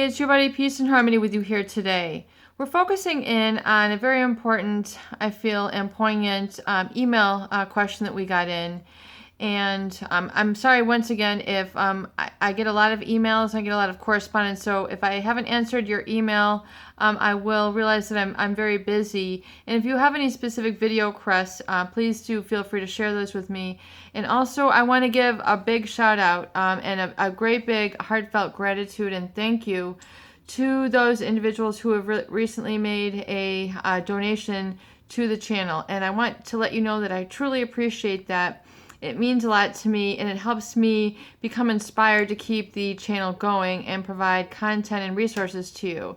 it's your buddy Peace and Harmony with you here today. We're focusing in on a very important, I feel, and poignant email question that we got in. And I'm sorry once again if I get a lot of emails, I get a lot of correspondence. So if I haven't answered your email, I will realize that I'm very busy. And if you have any specific video requests, please do feel free to share those with me. And also, I want to give a big shout out and a great big heartfelt gratitude and thank you to those individuals who have recently made a donation to the channel. And I want to let you know that I truly appreciate that. It means a lot to me, and it helps me become inspired to keep the channel going and provide content and resources to you.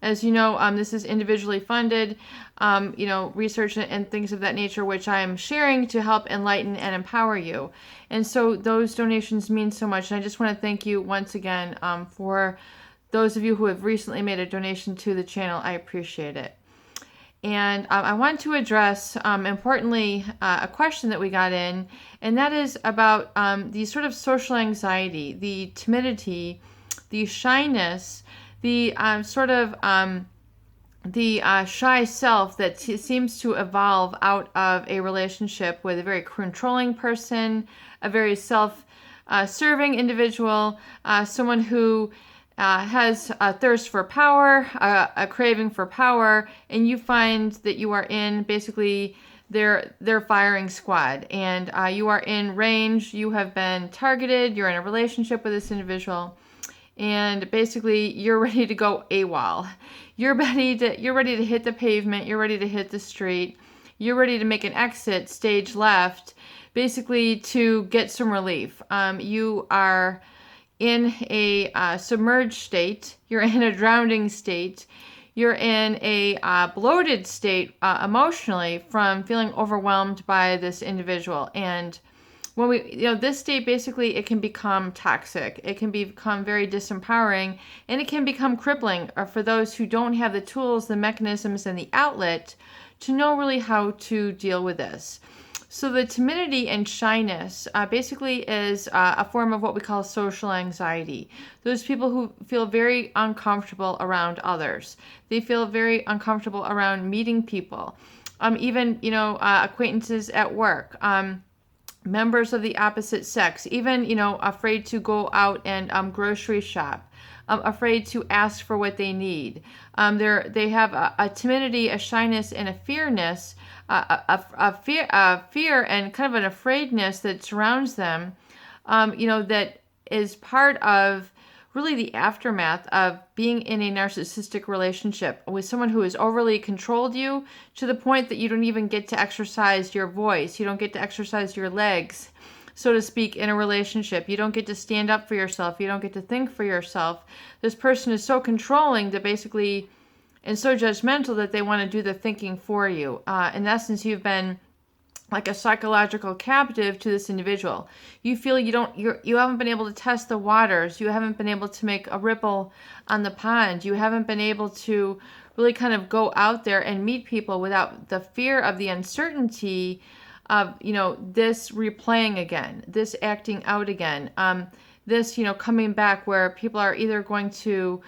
As you know, this is individually funded, research and things of that nature, which I am sharing to help enlighten and empower you. And so those donations mean so much. And I just want to thank you once again for those of you who have recently made a donation to the channel. I appreciate it. And I want to address, importantly, a question that we got in, and that is about the sort of social anxiety, the timidity, the shyness, the shy self that seems to evolve out of a relationship with a very controlling person, a very self-serving individual, someone who has a thirst for power, a craving for power, and you find that you are in basically their firing squad, and you are in range, you have been targeted, you're in a relationship with this individual, and basically you're ready to go AWOL. You're ready to hit the pavement, you're ready to hit the street, you're ready to make an exit, stage left, basically to get some relief. You are in a submerged state, you're in a drowning state, you're in a bloated state emotionally from feeling overwhelmed by this individual. And when this state, basically, it can become toxic, it can become very disempowering, and it can become crippling for those who don't have the tools, the mechanisms, and the outlet to know really how to deal with this. So the timidity and shyness basically is a form of what we call social anxiety. Those people who feel very uncomfortable around others. They feel very uncomfortable around meeting people. Even, acquaintances at work. Members of the opposite sex. Even, afraid to go out and grocery shop. Afraid to ask for what they need. They have a timidity, a shyness, and a fearness, a fear and kind of an afraidness that surrounds them, that is part of really the aftermath of being in a narcissistic relationship with someone who has overly controlled you to the point that you don't even get to exercise your voice. You don't get to exercise your legs, so to speak, in a relationship. You don't get to stand up for yourself. You don't get to think for yourself. This person is so controlling that basically, and so judgmental that they want to do the thinking for you. In essence, you've been like a psychological captive to this individual. You feel you haven't been able to test the waters. You haven't been able to make a ripple on the pond. You haven't been able to really kind of go out there and meet people without the fear of the uncertainty of, this replaying again, this acting out again, this, coming back where people are either going to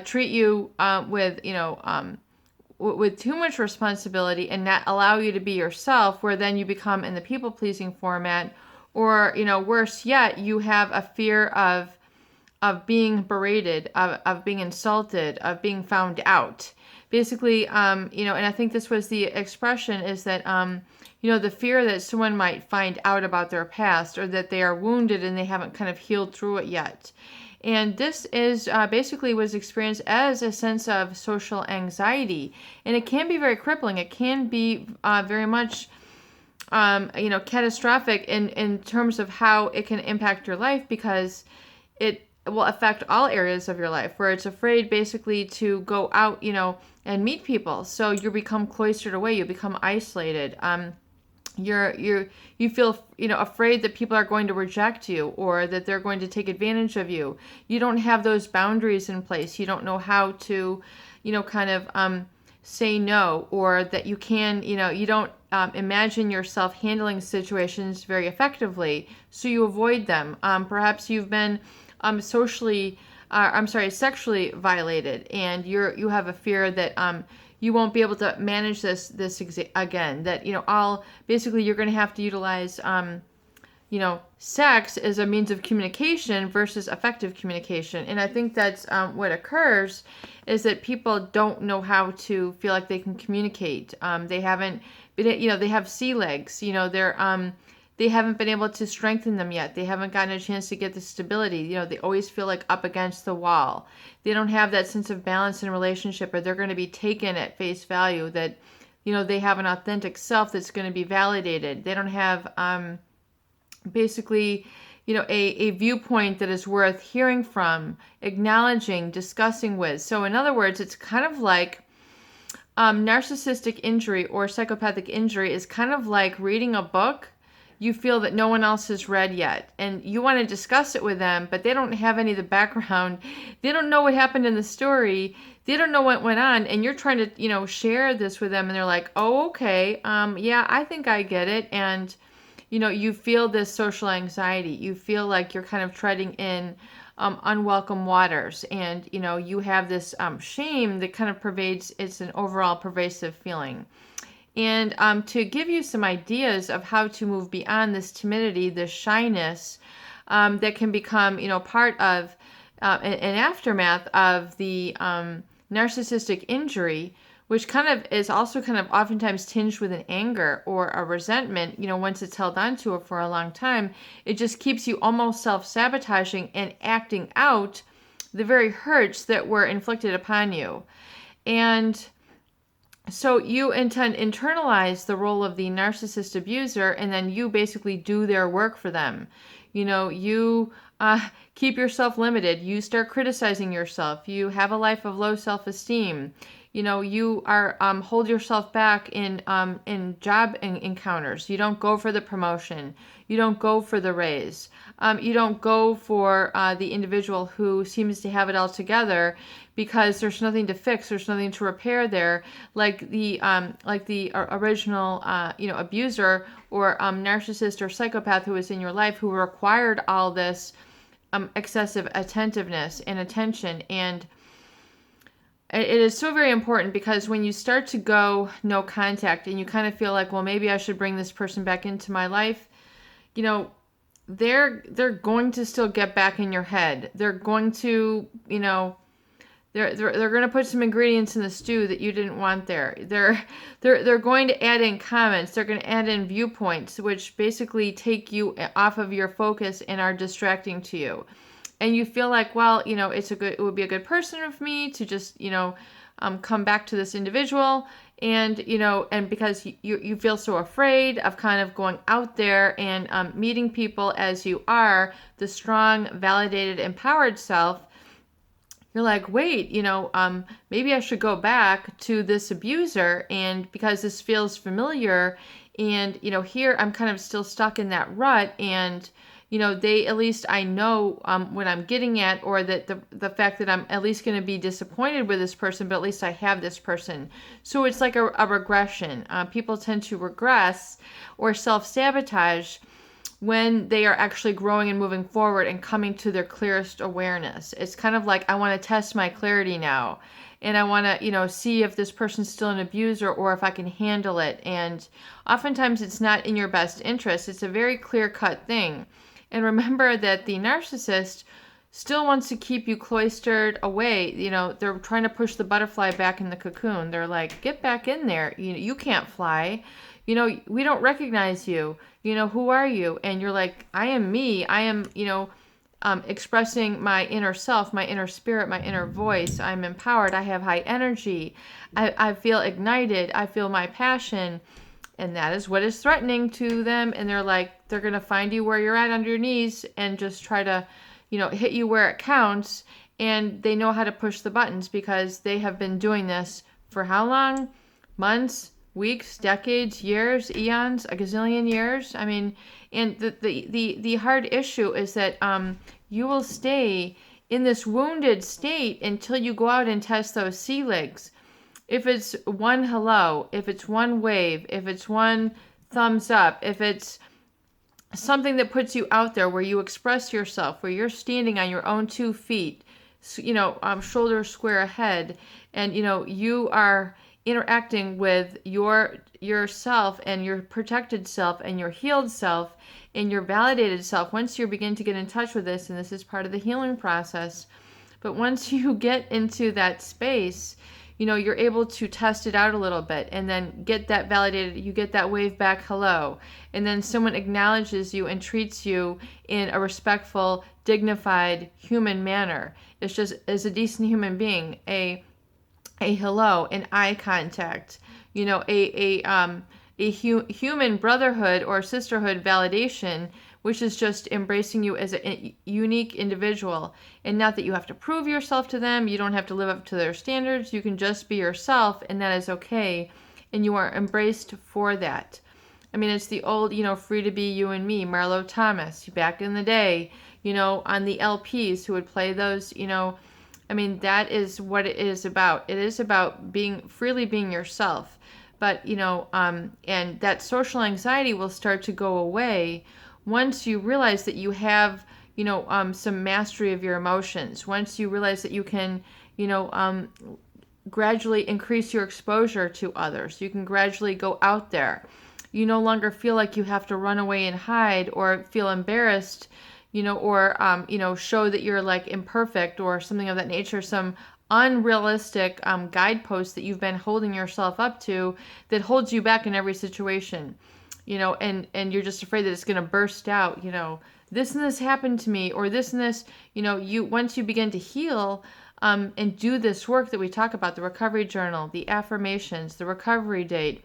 treat you with too much responsibility and not allow you to be yourself, where then you become in the people-pleasing format, or, worse yet, you have a fear of being berated, of being insulted, of being found out. Basically, and I think this was the expression, is that, the fear that someone might find out about their past, or that they are wounded and they haven't kind of healed through it yet. And this is basically was experienced as a sense of social anxiety. And it can be very crippling. It can be very much, catastrophic in terms of how it can impact your life, because it will affect all areas of your life, where it's afraid basically to go out, and meet people. So you become cloistered away. You become isolated. You feel afraid that people are going to reject you, or that they're going to take advantage of you. You don't have those boundaries in place. You don't know how to say no, or that you can you don't imagine yourself handling situations very effectively, so you avoid them. Perhaps you've been socially sexually violated, and you have a fear that you won't be able to manage this again. That all basically you're going to have to utilize sex as a means of communication versus effective communication. And I think that's what occurs is that people don't know how to feel like they can communicate. They haven't been, they have sea legs. They haven't been able to strengthen them yet. They haven't gotten a chance to get the stability. They always feel like up against the wall. They don't have that sense of balance in a relationship, or they're going to be taken at face value that, they have an authentic self that's going to be validated. They don't have, basically, a viewpoint that is worth hearing from, acknowledging, discussing with. So in other words, it's kind of like narcissistic injury or psychopathic injury is kind of like reading a book you feel that no one else has read yet, and you want to discuss it with them, but they don't have any of the background. They don't know what happened in the story. They don't know what went on, and you're trying to, share this with them, and they're like, oh, okay, yeah, I think I get it. And you feel this social anxiety. You feel like you're kind of treading in unwelcome waters, and you have this shame that kind of pervades. It's an overall pervasive feeling. And to give you some ideas of how to move beyond this timidity, this shyness that can become, part of an aftermath of the narcissistic injury, which kind of is also kind of oftentimes tinged with an anger or a resentment, once it's held on to it for a long time. It just keeps you almost self-sabotaging and acting out the very hurts that were inflicted upon you. And so you internalize the role of the narcissist abuser, and then you basically do their work for them. You keep yourself limited. You start criticizing yourself. You have a life of low self-esteem. You are hold yourself back in job encounters. You don't go for the promotion. You don't go for the raise. You don't go for the individual who seems to have it all together, because there's nothing to fix. There's nothing to repair there, like the original abuser or narcissist or psychopath who was in your life, who required all this excessive attentiveness and attention. And it is so very important, because when you start to go no contact and you kind of feel like, well, maybe I should bring this person back into my life, they're going to still get back in your head. They're going to, they're going to put some ingredients in the stew that you didn't want there. They're going to add in comments. They're going to add in viewpoints, which basically take you off of your focus and are distracting to you. And you feel like, well, it would be a good person of me to just, come back to this individual. And, and because you feel so afraid of kind of going out there and meeting people as you are, the strong, validated, empowered self, you're like, wait, maybe I should go back to this abuser, and because this feels familiar, and, here I'm kind of still stuck in that rut, and, they, at least I know what I'm getting at, or that the fact that I'm at least going to be disappointed with this person, but at least I have this person. So it's like a regression. People tend to regress or self-sabotage when they are actually growing and moving forward and coming to their clearest awareness. It's kind of like, I want to test my clarity now, and I want to, see if this person's still an abuser or if I can handle it. And oftentimes it's not in your best interest. It's a very clear-cut thing. And remember that the narcissist still wants to keep you cloistered away. They're trying to push the butterfly back in the cocoon. They're like, get back in there. You can't fly. We don't recognize you. Who are you? And you're like, I am me. I am, expressing my inner self, my inner spirit, my inner voice. I'm empowered. I have high energy. I feel ignited. I feel my passion. And that is what is threatening to them. And they're like, they're going to find you where you're at under your knees and just try to, hit you where it counts. And they know how to push the buttons, because they have been doing this for how long? Months, weeks, decades, years, eons, a gazillion years. I mean, and the hard issue is that you will stay in this wounded state until you go out and test those sea legs. If it's one hello, if it's one wave, if it's one thumbs up, if it's something that puts you out there where you express yourself, where you're standing on your own 2 feet, shoulders square ahead, and you are interacting with yourself and your protected self and your healed self and your validated self. Once you begin to get in touch with this, and this is part of the healing process, but once you get into that space, you're able to test it out a little bit and then get that validated. You get that wave back, hello. And then someone acknowledges you and treats you in a respectful, dignified, human manner. It's just as a decent human being, a hello, an eye contact, a human brotherhood or sisterhood validation, which is just embracing you as a unique individual. And not that you have to prove yourself to them. You don't have to live up to their standards. You can just be yourself, and that is okay. And you are embraced for that. I mean, it's the old, free to be you and me, Marlo Thomas, back in the day, on the LPs who would play those, I mean, that is what it is about. It is about freely being yourself. But, and that social anxiety will start to go away once you realize that you have, some mastery of your emotions. Once you realize that you can, gradually increase your exposure to others. You can gradually go out there. You no longer feel like you have to run away and hide or feel embarrassed, or, show that you're like imperfect or something of that nature, some unrealistic guidepost that you've been holding yourself up to that holds you back in every situation, and you're just afraid that it's going to burst out, this and this happened to me, or this and this, once you begin to heal and do this work that we talk about, the recovery journal, the affirmations, the recovery date,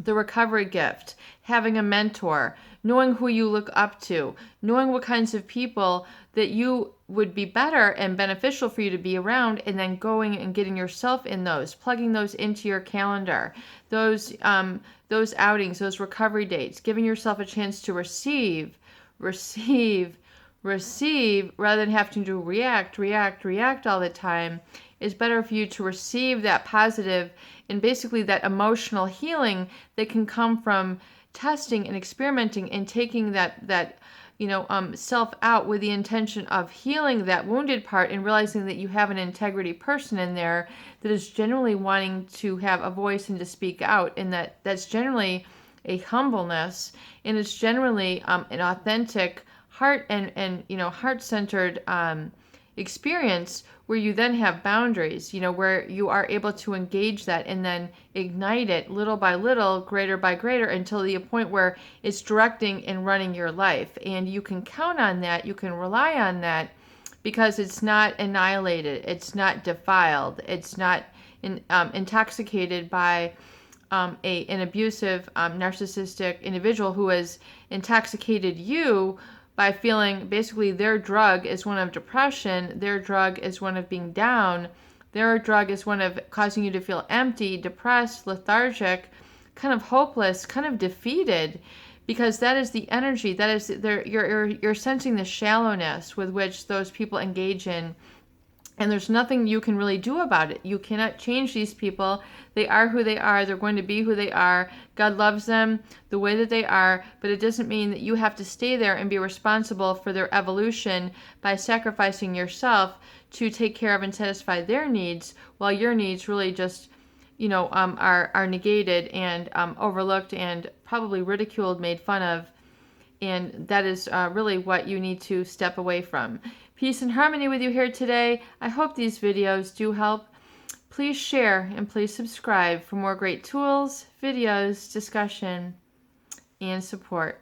the recovery gift, having a mentor, knowing who you look up to, knowing what kinds of people that you would be better and beneficial for you to be around, and then going and getting yourself in those, plugging those into your calendar, those outings, those recovery dates, giving yourself a chance to receive, rather than having to react all the time. It's better for you to receive that positive and basically that emotional healing that can come from testing and experimenting and taking that self out with the intention of healing that wounded part, and realizing that you have an integrity person in there that is generally wanting to have a voice and to speak out, and that's generally a humbleness, and it's generally an authentic heart and heart-centered experience, where you then have boundaries, where you are able to engage that and then ignite it little by little, greater by greater, until the point where it's directing and running your life. And you can count on that, you can rely on that, because it's not annihilated, it's not defiled, it's not intoxicated by an abusive, narcissistic individual who has intoxicated you by feeling basically their drug is one of depression, their drug is one of being down, their drug is one of causing you to feel empty, depressed, lethargic, kind of hopeless, kind of defeated, because that is the energy, that is you're sensing the shallowness with which those people engage in. And there's nothing you can really do about it. You cannot change these people. They are who they are. They're going to be who they are. God loves them the way that they are, but it doesn't mean that you have to stay there and be responsible for their evolution by sacrificing yourself to take care of and satisfy their needs, while your needs really just, are negated and overlooked and probably ridiculed, made fun of. And that is really what you need to step away from. Peace and harmony with you here today. I hope these videos do help. Please share and please subscribe for more great tools, videos, discussion, and support.